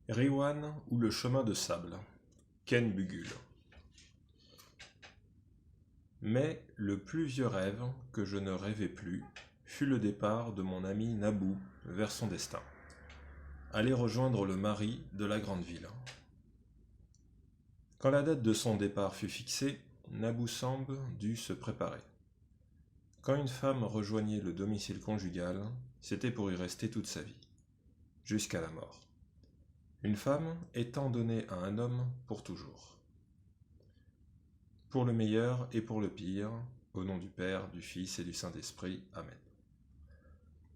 Rewan ou le chemin de sable, Ken Bugul. Mais le plus vieux rêve que je ne rêvais plus fut le départ de mon ami Naboo vers son destin. Aller rejoindre le mari de la grande ville. Quand la date de son départ fut fixée, Naboo Samb dut se préparer. Quand une femme rejoignait le domicile conjugal, c'était pour y rester toute sa vie, jusqu'à la mort. Une femme étant donnée à un homme pour toujours. Pour le meilleur et pour le pire, au nom du Père, du Fils et du Saint-Esprit. Amen.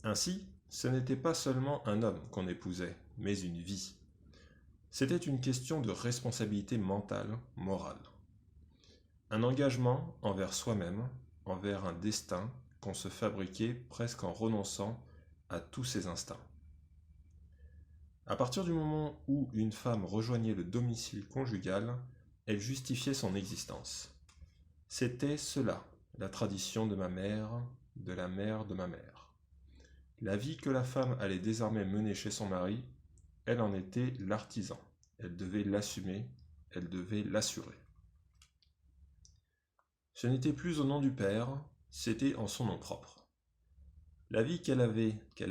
Ainsi, ce n'était pas seulement un homme qu'on épousait, mais une vie. C'était une question de responsabilité mentale, morale. Un engagement envers soi-même, envers un destin qu'on se fabriquait presque en renonçant à tous ses instincts. À partir du moment où une femme rejoignait le domicile conjugal, elle justifiait son existence. C'était cela, la tradition de ma mère, de la mère de ma mère. La vie que la femme allait désormais mener chez son mari, elle en était l'artisan. Elle devait l'assumer, elle devait l'assurer. Ce n'était plus au nom du Père, c'était en son nom propre. La vie qu'elle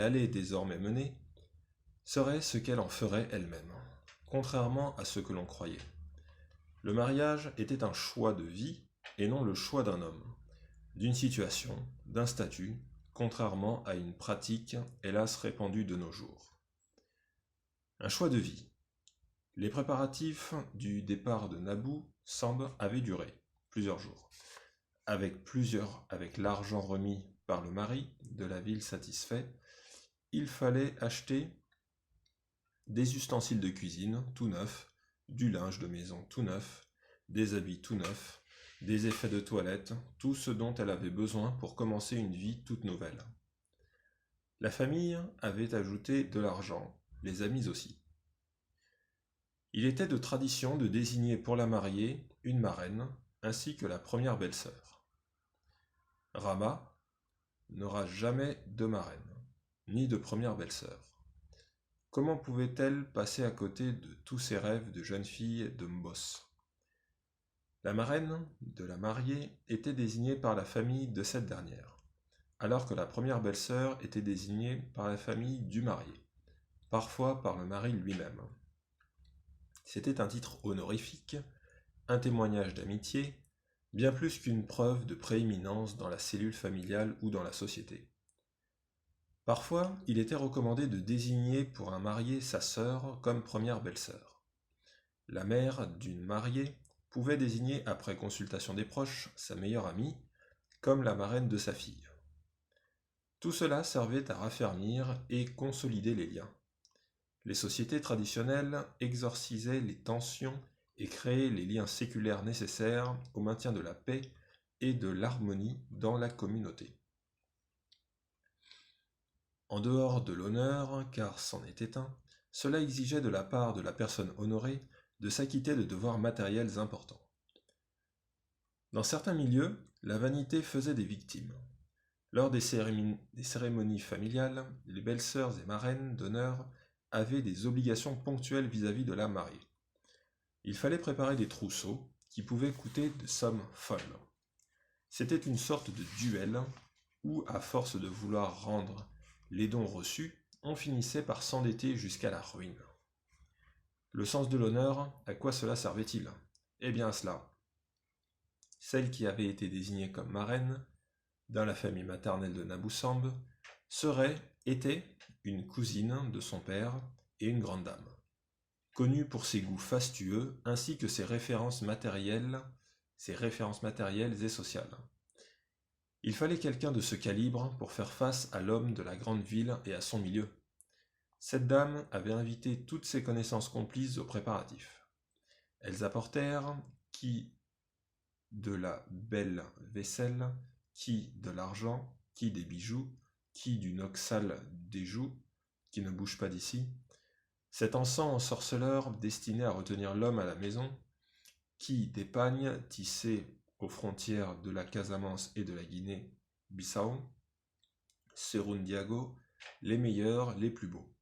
allait désormais mener, serait ce qu'elle en ferait elle-même, contrairement à ce que l'on croyait. Le mariage était un choix de vie et non le choix d'un homme, d'une situation, d'un statut, contrairement à une pratique hélas répandue de nos jours. Un choix de vie. Les préparatifs du départ de Naboo Samb avaient duré plusieurs jours. Avec l'argent remis par le mari de la ville satisfait, il fallait acheter des ustensiles de cuisine tout neufs, du linge de maison tout neuf, des habits tout neufs, des effets de toilette, tout ce dont elle avait besoin pour commencer une vie toute nouvelle. La famille avait ajouté de l'argent, les amis aussi. Il était de tradition de désigner pour la mariée une marraine, ainsi que la première belle-sœur. Rama n'aura jamais de marraine, ni de première belle-sœur. Comment pouvait-elle passer à côté de tous ses rêves de jeune fille de Mbos? La marraine de la mariée était désignée par la famille de cette dernière, alors que la première belle-sœur était désignée par la famille du marié, parfois par le mari lui-même. C'était un titre honorifique, un témoignage d'amitié, bien plus qu'une preuve de prééminence dans la cellule familiale ou dans la société. Parfois, il était recommandé de désigner pour un marié sa sœur comme première belle-sœur. La mère d'une mariée pouvait désigner, après consultation des proches, sa meilleure amie, comme la marraine de sa fille. Tout cela servait à raffermir et consolider les liens. Les sociétés traditionnelles exorcisaient les tensions et créaient les liens séculaires nécessaires au maintien de la paix et de l'harmonie dans la communauté. En dehors de l'honneur, car c'en était un, cela exigeait de la part de la personne honorée de s'acquitter de devoirs matériels importants. Dans certains milieux, la vanité faisait des victimes. Lors des cérémonies familiales, les belles-sœurs et marraines d'honneur avaient des obligations ponctuelles vis-à-vis de la mariée. Il fallait préparer des trousseaux qui pouvaient coûter de sommes folles. C'était une sorte de duel où, à force de vouloir rendre les dons reçus, on finissait par s'endetter jusqu'à la ruine. Le sens de l'honneur, à quoi cela servait-il? Eh bien à cela. Celle qui avait été désignée comme marraine, dans la famille maternelle de Naboo Samb, était une cousine de son père et une grande dame, connue pour ses goûts fastueux ainsi que ses références matérielles et sociales. Il fallait quelqu'un de ce calibre pour faire face à l'homme de la grande ville et à son milieu. Cette dame avait invité toutes ses connaissances complices aux préparatifs. Elles apportèrent qui de la belle vaisselle, qui de l'argent, qui des bijoux, qui du noxal des joues, qui ne bouge pas d'ici, cet encens ensorceleur destiné à retenir l'homme à la maison, qui des pagnes tissés aux frontières de la Casamance et de la Guinée-Bissau, Serundiago, les meilleurs, les plus beaux.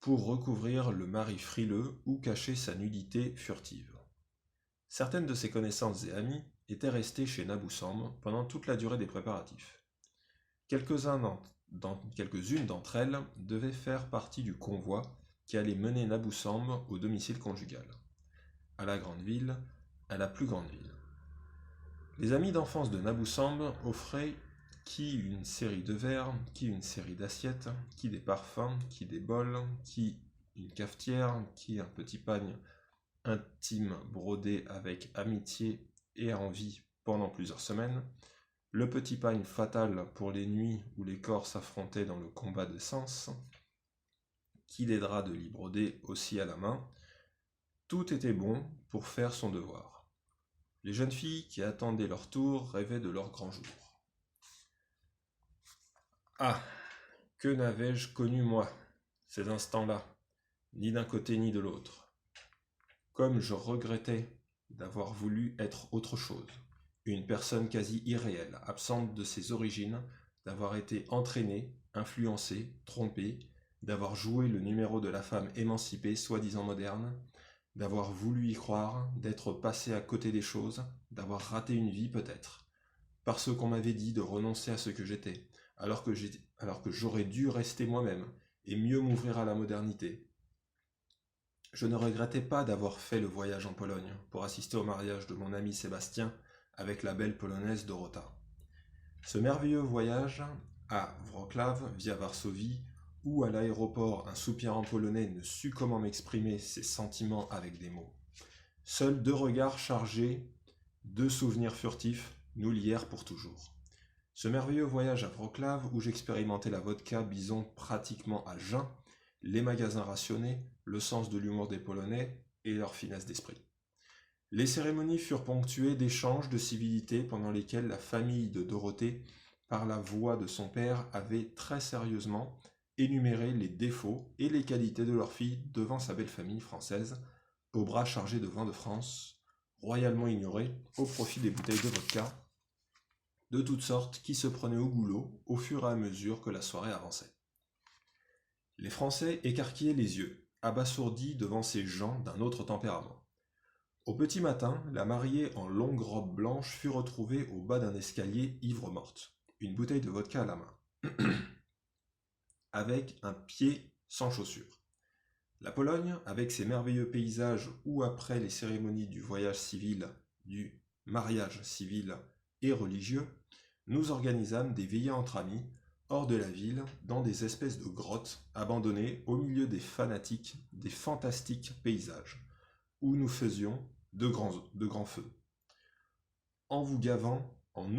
pour recouvrir le mari frileux ou cacher sa nudité furtive. Certaines de ses connaissances et amies étaient restées chez Nabou-Sam pendant toute la durée des préparatifs. Quelques-unes d'entre elles devaient faire partie du convoi qui allait mener Nabou-Sam au domicile conjugal, à la grande ville, à la plus grande ville. Les amis d'enfance de Nabou-Sam offraient qui une série de verres, qui une série d'assiettes, qui des parfums, qui des bols, qui une cafetière, qui un petit pagne intime brodé avec amitié et envie pendant plusieurs semaines, le petit pagne fatal pour les nuits où les corps s'affrontaient dans le combat de sens, qui des draps de lit brodés aussi à la main. Tout était bon pour faire son devoir. Les jeunes filles qui attendaient leur tour rêvaient de leur grand jour. Ah, que n'avais-je connu moi, ces instants-là, ni d'un côté ni de l'autre. Comme je regrettais d'avoir voulu être autre chose, une personne quasi irréelle, absente de ses origines, d'avoir été entraînée, influencée, trompée, d'avoir joué le numéro de la femme émancipée, soi-disant moderne, d'avoir voulu y croire, d'être passé à côté des choses, d'avoir raté une vie peut-être, parce qu'on m'avait dit de renoncer à ce que j'étais, alors que j'aurais dû rester moi-même et mieux m'ouvrir à la modernité. Je ne regrettais pas d'avoir fait le voyage en Pologne pour assister au mariage de mon ami Sébastien avec la belle polonaise Dorota. Ce merveilleux voyage à Wrocław via Varsovie, où à l'aéroport un soupirant polonais ne sut comment m'exprimer ses sentiments avec des mots. Seuls 2 regards chargés, 2 souvenirs furtifs nous lièrent pour toujours. Ce merveilleux voyage à Wrocław où j'expérimentais la vodka bison pratiquement à jeun, les magasins rationnés, le sens de l'humour des Polonais et leur finesse d'esprit. Les cérémonies furent ponctuées d'échanges de civilités pendant lesquels la famille de Dorothée, par la voix de son père, avait très sérieusement énuméré les défauts et les qualités de leur fille devant sa belle famille française, au bras chargé de vin de France, royalement ignoré au profit des bouteilles de vodka, de toutes sortes qui se prenaient au goulot au fur et à mesure que la soirée avançait. Les Français écarquillaient les yeux, abasourdis devant ces gens d'un autre tempérament. Au petit matin, la mariée en longue robe blanche fut retrouvée au bas d'un escalier ivre-morte, une bouteille de vodka à la main, avec un pied sans chaussures. La Pologne, avec ses merveilleux paysages où après les cérémonies du voyage civil, du mariage civil et religieux, nous organisâmes des veillées entre amis, hors de la ville, dans des espèces de grottes abandonnées au milieu des fantastiques paysages, où nous faisions de grands feux, en nous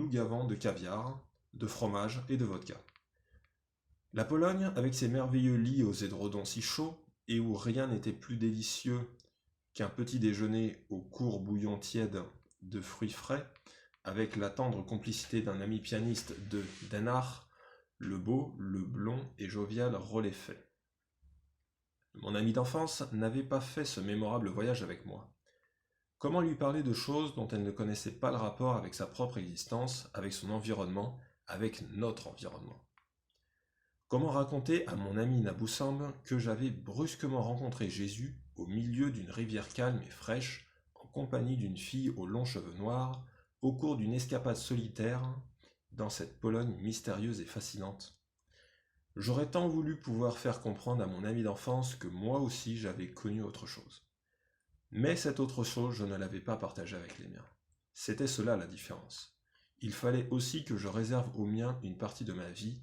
gavant de caviar, de fromage et de vodka. La Pologne, avec ses merveilleux lits aux édredons si chauds, et où rien n'était plus délicieux qu'un petit déjeuner au court bouillon tiède de fruits frais, avec la tendre complicité d'un ami pianiste de Den Haag, le beau, le blond et jovial Roleffet. Mon ami d'enfance n'avait pas fait ce mémorable voyage avec moi. Comment lui parler de choses dont elle ne connaissait pas le rapport avec sa propre existence, avec son environnement, avec notre environnement? Comment raconter à mon ami Nabou-Sam que j'avais brusquement rencontré Jésus au milieu d'une rivière calme et fraîche, en compagnie d'une fille aux longs cheveux noirs, au cours d'une escapade solitaire dans cette Pologne mystérieuse et fascinante? J'aurais tant voulu pouvoir faire comprendre à mon ami d'enfance que moi aussi j'avais connu autre chose. Mais cette autre chose, je ne l'avais pas partagée avec les miens. C'était cela la différence. Il fallait aussi que je réserve aux miens une partie de ma vie,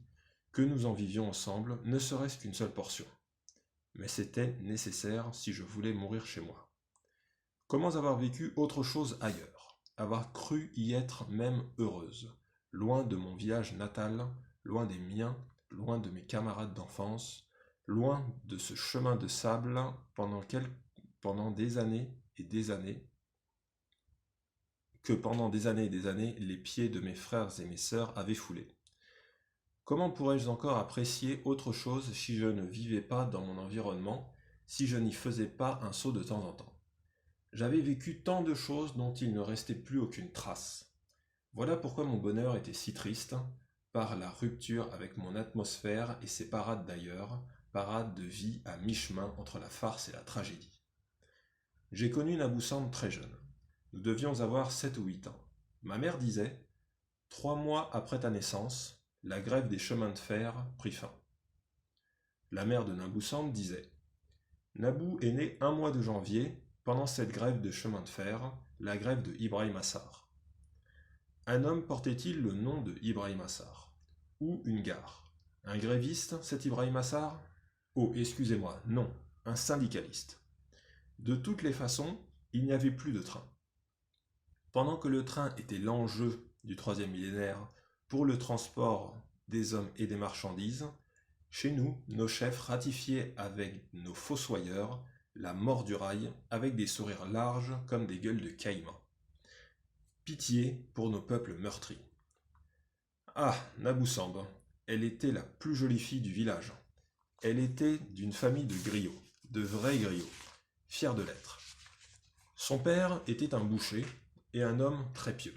que nous en vivions ensemble, ne serait-ce qu'une seule portion. Mais c'était nécessaire si je voulais mourir chez moi. Comment avoir vécu autre chose ailleurs, avoir cru y être même heureuse, loin de mon village natal, loin des miens, loin de mes camarades d'enfance, loin de ce chemin de sable pendant des années et des années, les pieds de mes frères et mes sœurs avaient foulé. Comment pourrais-je encore apprécier autre chose si je ne vivais pas dans mon environnement, si je n'y faisais pas un saut de temps en temps? J'avais vécu tant de choses dont il ne restait plus aucune trace. Voilà pourquoi mon bonheur était si triste, par la rupture avec mon atmosphère et ses parades d'ailleurs, parade de vie à mi-chemin entre la farce et la tragédie. J'ai connu Nabou-Sam très jeune. Nous devions avoir 7 ou 8 ans. Ma mère disait, 3 mois après ta naissance, la grève des chemins de fer prit fin. La mère de Nabou-Sam disait, Nabou est né un mois de janvier, pendant cette grève de chemin de fer, la grève de Ibrahim Assar. Un homme portait-il le nom de Ibrahim Assar? Ou une gare? Un gréviste, cet Ibrahim Assar? Oh, excusez-moi, non, un syndicaliste. De toutes les façons, il n'y avait plus de train. Pendant que le train était l'enjeu du troisième millénaire pour le transport des hommes et des marchandises, chez nous, nos chefs ratifiaient avec nos fossoyeurs la mort du rail avec des sourires larges comme des gueules de caïmans. Pitié pour nos peuples meurtris. Ah, Nabou-Sam, elle était la plus jolie fille du village. Elle était d'une famille de griots, de vrais griots, fiers de l'être. Son père était un boucher et un homme très pieux.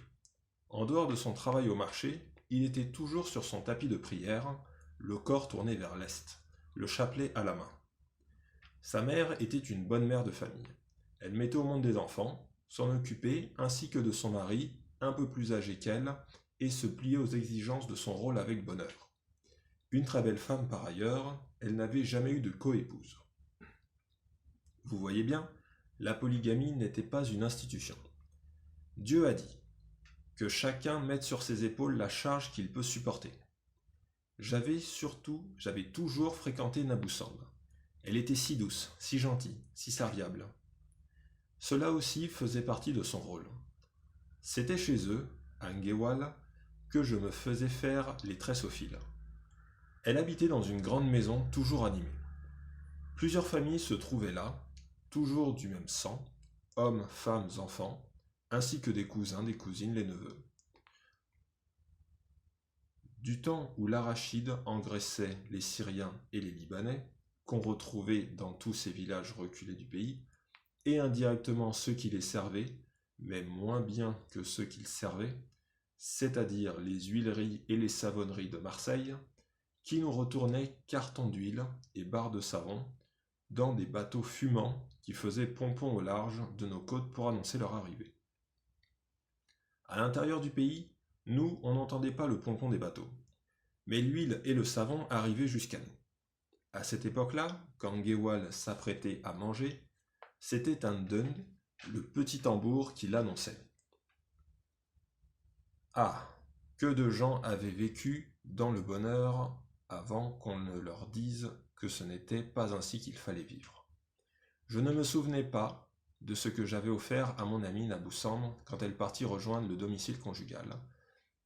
En dehors de son travail au marché, il était toujours sur son tapis de prière, le corps tourné vers l'est, le chapelet à la main. Sa mère était une bonne mère de famille. Elle mettait au monde des enfants, s'en occupait, ainsi que de son mari, un peu plus âgé qu'elle, et se pliait aux exigences de son rôle avec bonheur. Une très belle femme par ailleurs, elle n'avait jamais eu de coépouse. Vous voyez bien, la polygamie n'était pas une institution. Dieu a dit que chacun mette sur ses épaules la charge qu'il peut supporter. J'avais toujours fréquenté Nabou-Sam. Elle était si douce, si gentille, si serviable. Cela aussi faisait partie de son rôle. C'était chez eux, à Nguéwal, que je me faisais faire les tresses au fil. Elle habitait dans une grande maison toujours animée. Plusieurs familles se trouvaient là, toujours du même sang, hommes, femmes, enfants, ainsi que des cousins, des cousines, les neveux. Du temps où l'arachide engraissait les Syriens et les Libanais, qu'on retrouvait dans tous ces villages reculés du pays, et indirectement ceux qui les servaient, mais moins bien que ceux qu'ils servaient, c'est-à-dire les huileries et les savonneries de Marseille, qui nous retournaient cartons d'huile et barres de savon dans des bateaux fumants qui faisaient pompon au large de nos côtes pour annoncer leur arrivée. À l'intérieur du pays, nous, on n'entendait pas le pompon des bateaux, mais l'huile et le savon arrivaient jusqu'à nous. À cette époque-là, quand Nguéwal s'apprêtait à manger, c'était un dung, le petit tambour, qui l'annonçait. Ah, que de gens avaient vécu dans le bonheur avant qu'on ne leur dise que ce n'était pas ainsi qu'il fallait vivre. Je ne me souvenais pas de ce que j'avais offert à mon amie Nabou-Sam quand elle partit rejoindre le domicile conjugal,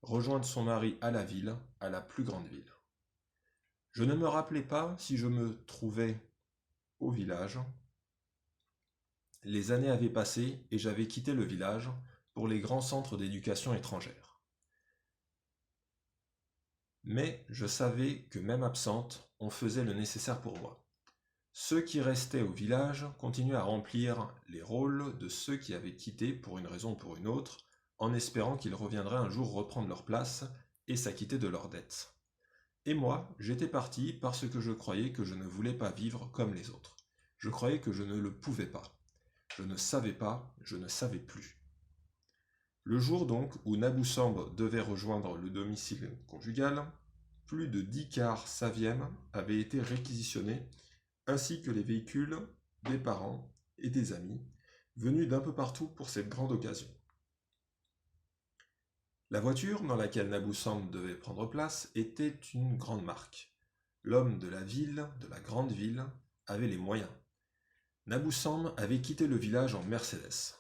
rejoindre son mari à la ville, à la plus grande ville. Je ne me rappelais pas si je me trouvais au village. Les années avaient passé et j'avais quitté le village pour les grands centres d'éducation étrangère. Mais je savais que même absente, on faisait le nécessaire pour moi. Ceux qui restaient au village continuaient à remplir les rôles de ceux qui avaient quitté pour une raison ou pour une autre, en espérant qu'ils reviendraient un jour reprendre leur place et s'acquitter de leurs dettes. Et moi, j'étais parti parce que je croyais que je ne voulais pas vivre comme les autres. Je croyais que je ne le pouvais pas. Je ne savais pas, je ne savais plus. Le jour donc où Nabou-Sam devait rejoindre le domicile conjugal, plus de 10 cars Saviem avaient été réquisitionnés, ainsi que les véhicules des parents et des amis, venus d'un peu partout pour cette grande occasion. La voiture dans laquelle Nabou-Sam devait prendre place était une grande marque. L'homme de la ville, de la grande ville, avait les moyens. Nabou-Sam avait quitté le village en Mercedes.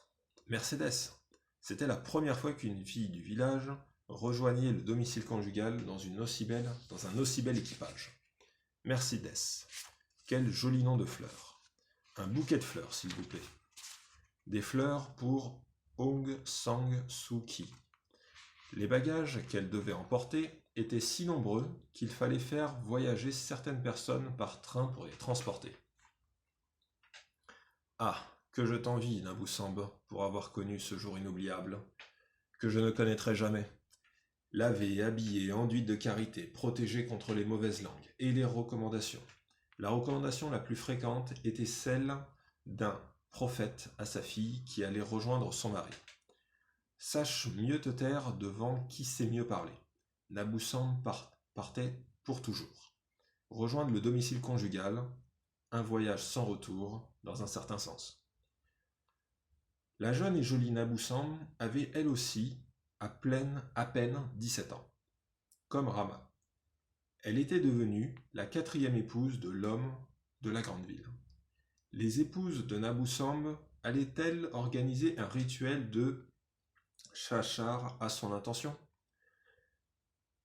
Mercedes, c'était la première fois qu'une fille du village rejoignait le domicile conjugal dans un aussi bel équipage. Mercedes, quel joli nom de fleurs. Un bouquet de fleurs, s'il vous plaît. Des fleurs pour Aung San Suu Kyi. Les bagages qu'elle devait emporter étaient si nombreux qu'il fallait faire voyager certaines personnes par train pour les transporter. Ah, que je t'envie, Nabou-Sam, pour avoir connu ce jour inoubliable, que je ne connaîtrai jamais. Lavé, habillé, enduite de karité, protégé contre les mauvaises langues et les recommandations. La recommandation la plus fréquente était celle d'un prophète à sa fille qui allait rejoindre son mari. Sache mieux te taire devant qui sait mieux parler. Nabussan partait pour toujours. Rejoindre le domicile conjugal, un voyage sans retour, dans un certain sens. La jeune et jolie Nabussan avait elle aussi à peine 17 ans, comme Rama. Elle était devenue la 4e épouse de l'homme de la grande ville. Les épouses de Nabussan allaient-elles organiser un rituel de Shachar à son intention?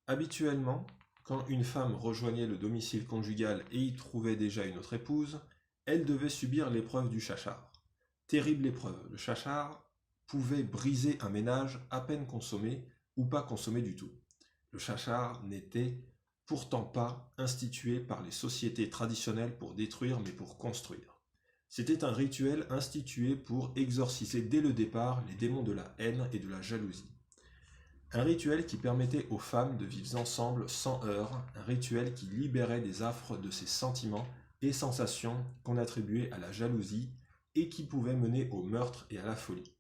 Habituellement, quand une femme rejoignait le domicile conjugal et y trouvait déjà une autre épouse, elle devait subir l'épreuve du Shachar. Terrible épreuve, le Shachar pouvait briser un ménage à peine consommé ou pas consommé du tout. Le Shachar n'était pourtant pas institué par les sociétés traditionnelles pour détruire mais pour construire. C'était un rituel institué pour exorciser dès le départ les démons de la haine et de la jalousie. Un rituel qui permettait aux femmes de vivre ensemble sans heurts, un rituel qui libérait des affres de ces sentiments et sensations qu'on attribuait à la jalousie et qui pouvait mener au meurtre et à la folie.